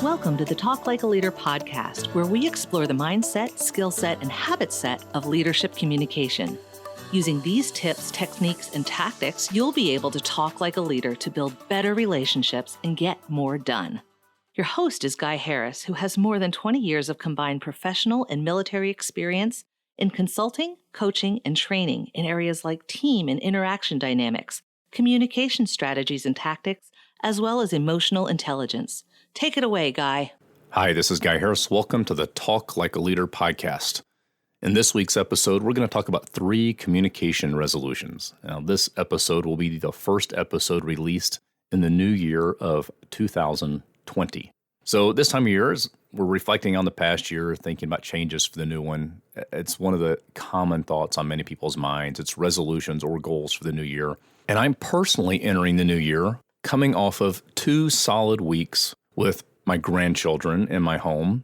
Welcome to the Talk Like a Leader podcast, where we explore the mindset, skill set, and habit set of leadership communication. Using these tips, techniques, and tactics, you'll be able to talk like a leader to build better relationships and get more done. Your host is Guy Harris, who has more than 20 years of combined professional and military experience in consulting, coaching, and training in areas like team and interaction dynamics, communication strategies and tactics, as well as emotional intelligence. Take it away, Guy. Hi, this is Guy Harris. Welcome to the Talk Like a Leader podcast. In this week's episode, we're going to talk about 3 communication resolutions. Now, this episode will be the first episode released in the new year of 2020. So this time of year, we're reflecting on the past year, thinking about changes for the new one. It's one of the common thoughts on many people's minds. It's resolutions or goals for the new year. And I'm personally entering the new year coming off of 2 solid weeks with my grandchildren in my home,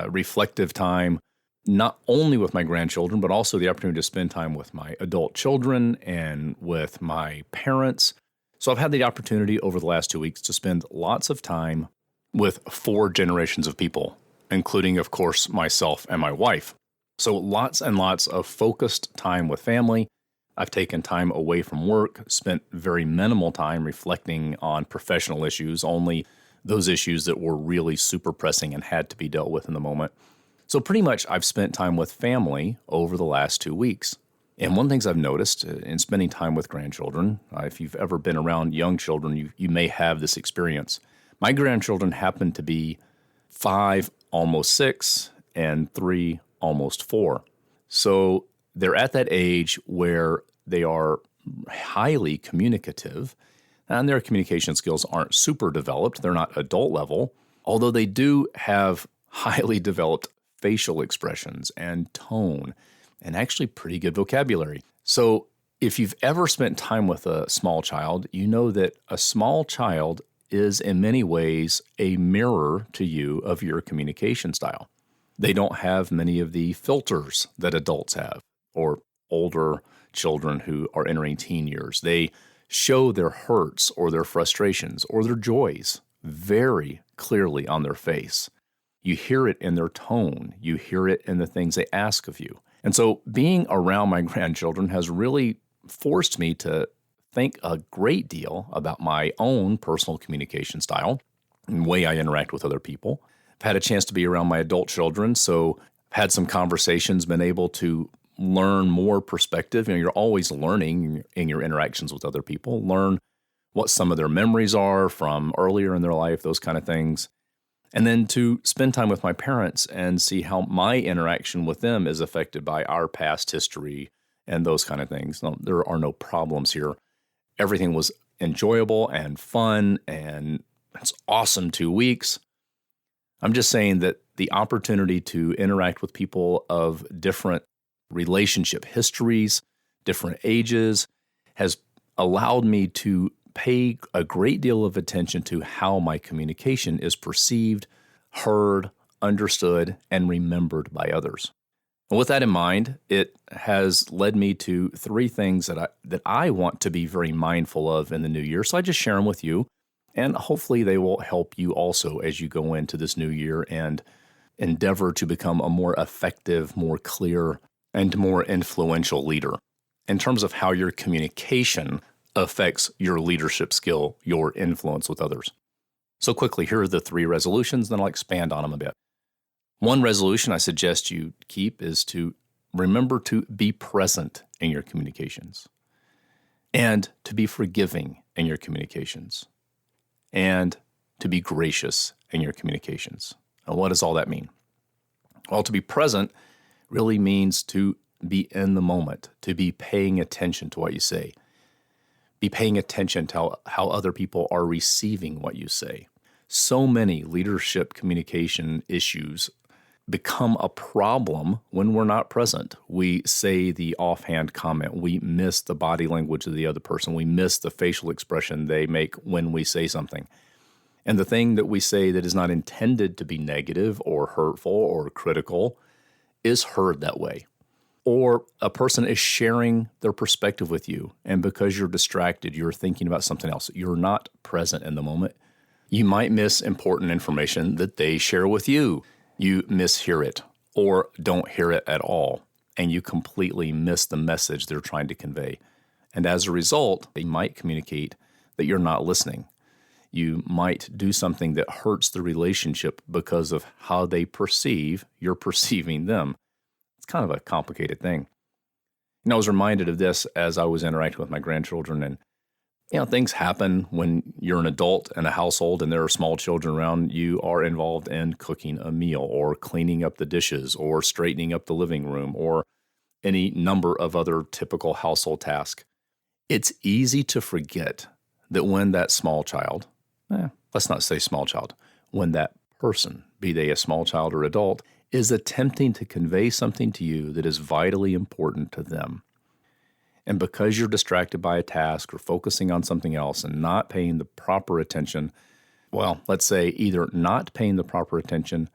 reflective time, not only with my grandchildren, but also the opportunity to spend time with my adult children and with my parents. So I've had the opportunity over the last 2 weeks to spend lots of time with 4 generations of people, including, of course, myself and my wife. So lots and lots of focused time with family. I've taken time away from work, spent very minimal time reflecting on professional issues, only those issues that were really super pressing and had to be dealt with in the moment. So pretty much I've spent time with family over the last 2 weeks. And one of the things I've noticed in spending time with grandchildren, if you've ever been around young children, you may have this experience. My grandchildren happen to be 5, almost 6, and 3, almost 4. So they're at that age where they are highly communicative, and their communication skills aren't super developed. They're not adult level, although they do have highly developed facial expressions and tone, and actually pretty good vocabulary. So if you've ever spent time with a small child, you know that a small child is in many ways a mirror to you of your communication style. They don't have many of the filters that adults have, or older children who are entering teen years. They show their hurts or their frustrations or their joys very clearly on their face. You hear it in their tone. You hear it in the things they ask of you. And so being around my grandchildren has really forced me to think a great deal about my own personal communication style and the way I interact with other people. I've had a chance to be around my adult children, so I've had some conversations, been able to learn more perspective. You're always learning in your interactions with other people. Learn what some of their memories are from earlier in their life, those kind of things. And then to spend time with my parents and see how my interaction with them is affected by our past history and those kind of things. No, there are no problems here. Everything was enjoyable and fun, and it's awesome 2 weeks. I'm just saying that the opportunity to interact with people of different relationship histories, different ages, has allowed me to pay a great deal of attention to how my communication is perceived, heard, understood, and remembered by others. And with that in mind, it has led me to 3 things that I want to be very mindful of in the new year. So I just share them with you, and hopefully they will help you also as you go into this new year and endeavor to become a more effective, more clear, and more influential leader in terms of how your communication affects your leadership skill, your influence with others. So quickly, here are the 3 resolutions, then I'll expand on them a bit. One resolution I suggest you keep is to remember to be present in your communications, and to be forgiving in your communications, and to be gracious in your communications. And what does all that mean? Well, to be present really means to be in the moment, to be paying attention to what you say, be paying attention to how other people are receiving what you say. So many leadership communication issues become a problem when we're not present. We say the offhand comment, we miss the body language of the other person, we miss the facial expression they make when we say something. And the thing that we say that is not intended to be negative or hurtful or critical is heard that way. Or a person is sharing their perspective with you, and because you're distracted, you're thinking about something else. You're not present in the moment. You might miss important information that they share with you. You mishear it or don't hear it at all, and you completely miss the message they're trying to convey. And as a result, they might communicate that you're not listening. You might do something that hurts the relationship because of how they perceive you're perceiving them. It's kind of a complicated thing. I was reminded of this as I was interacting with my grandchildren, and things happen when you're an adult in a household and there are small children around. You are involved in cooking a meal or cleaning up the dishes or straightening up the living room or any number of other typical household tasks. It's easy to forget that when that small child, let's not say small child, when that person, be they a small child or adult, is attempting to convey something to you that is vitally important to them. And because you're distracted by a task or focusing on something else and not paying the proper attention, let's say either not paying the proper attention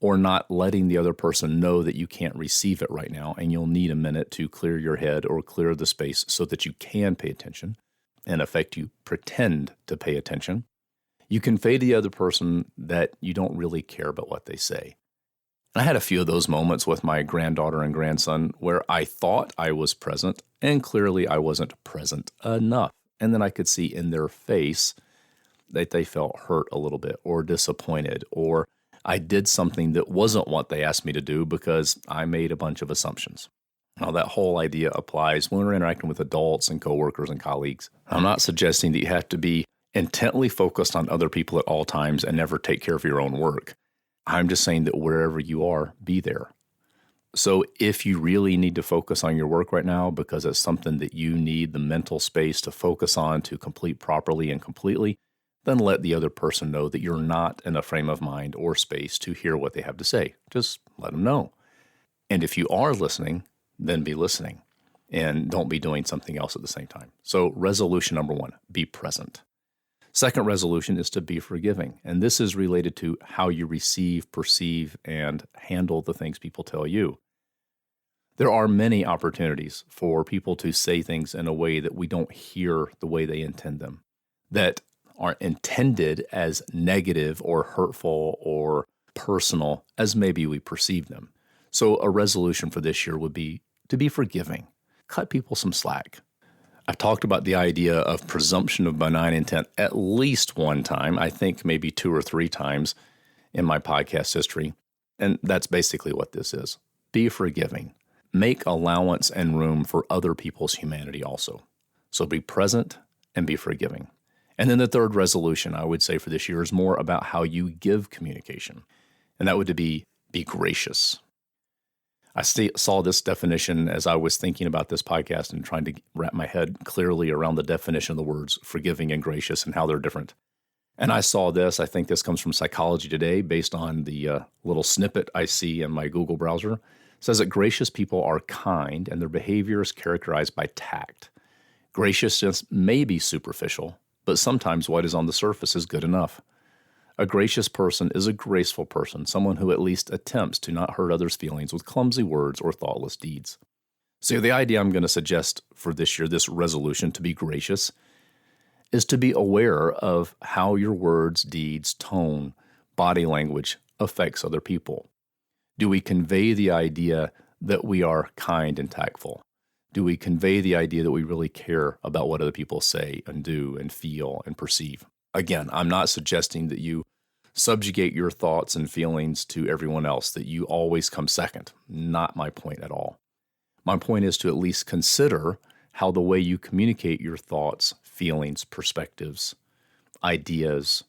or not letting the other person know that you can't receive it right now and you'll need a minute to clear your head or clear the space so that you can pay attention. In effect, you pretend to pay attention. You convey to the other person that you don't really care about what they say. I had a few of those moments with my granddaughter and grandson where I thought I was present, and clearly I wasn't present enough. And then I could see in their face that they felt hurt a little bit or disappointed, or I did something that wasn't what they asked me to do because I made a bunch of assumptions. Now, that whole idea applies when we're interacting with adults and coworkers and colleagues. I'm not suggesting that you have to be intently focused on other people at all times and never take care of your own work. I'm just saying that wherever you are, be there. So if you really need to focus on your work right now because it's something that you need the mental space to focus on to complete properly and completely, then let the other person know that you're not in a frame of mind or space to hear what they have to say. Just let them know. And if you are listening, then be listening and don't be doing something else at the same time. So resolution number 1, be present. Second resolution is to be forgiving. And this is related to how you receive, perceive, and handle the things people tell you. There are many opportunities for people to say things in a way that we don't hear the way they intend them, that are intended as negative or hurtful or personal as maybe we perceive them. So a resolution for this year would be to be forgiving. Cut people some slack. I've talked about the idea of presumption of benign intent at least one time, I think maybe 2 or 3 times in my podcast history. And that's basically what this is. Be forgiving. Make allowance and room for other people's humanity also. So be present and be forgiving. And then the third resolution I would say for this year is more about how you give communication. And that would be gracious. I saw this definition as I was thinking about this podcast and trying to wrap my head clearly around the definition of the words forgiving and gracious and how they're different. And I saw this, I think this comes from Psychology Today based on the little snippet I see in my Google browser. It says that gracious people are kind and their behavior is characterized by tact. Graciousness may be superficial, but sometimes what is on the surface is good enough. A gracious person is a graceful person, someone who at least attempts to not hurt others' feelings with clumsy words or thoughtless deeds. So the idea I'm going to suggest for this year, this resolution to be gracious, is to be aware of how your words, deeds, tone, body language affects other people. Do we convey the idea that we are kind and tactful? Do we convey the idea that we really care about what other people say and do and feel and perceive? Again, I'm not suggesting that you subjugate your thoughts and feelings to everyone else, that you always come second. Not my point at all. My point is to at least consider how the way you communicate your thoughts, feelings, perspectives, ideas,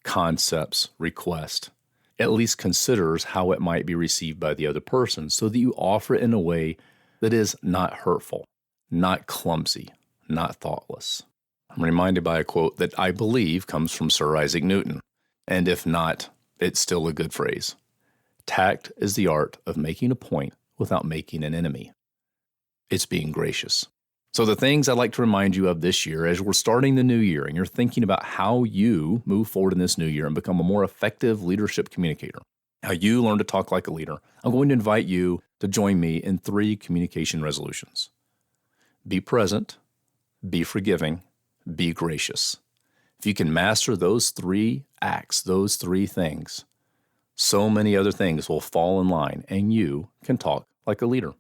concepts, requests, at least considers how it might be received by the other person so that you offer it in a way that is not hurtful, not clumsy, not thoughtless. I'm reminded by a quote that I believe comes from Sir Isaac Newton, and if not, it's still a good phrase. Tact is the art of making a point without making an enemy. It's being gracious. So the things I'd like to remind you of this year as we're starting the new year and you're thinking about how you move forward in this new year and become a more effective leadership communicator, how you learn to talk like a leader, I'm going to invite you to join me in 3 communication resolutions. Be present, be forgiving, be gracious. If you can master those 3 acts, those 3 things, so many other things will fall in line and you can talk like a leader.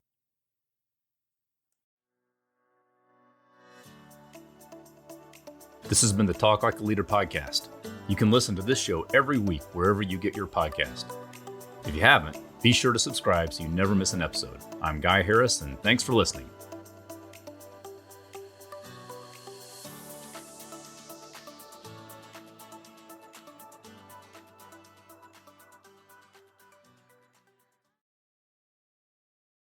This has been the Talk Like a Leader podcast. You can listen to this show every week wherever you get your podcast. If you haven't, be sure to subscribe so you never miss an episode. I'm Guy Harris, and thanks for listening.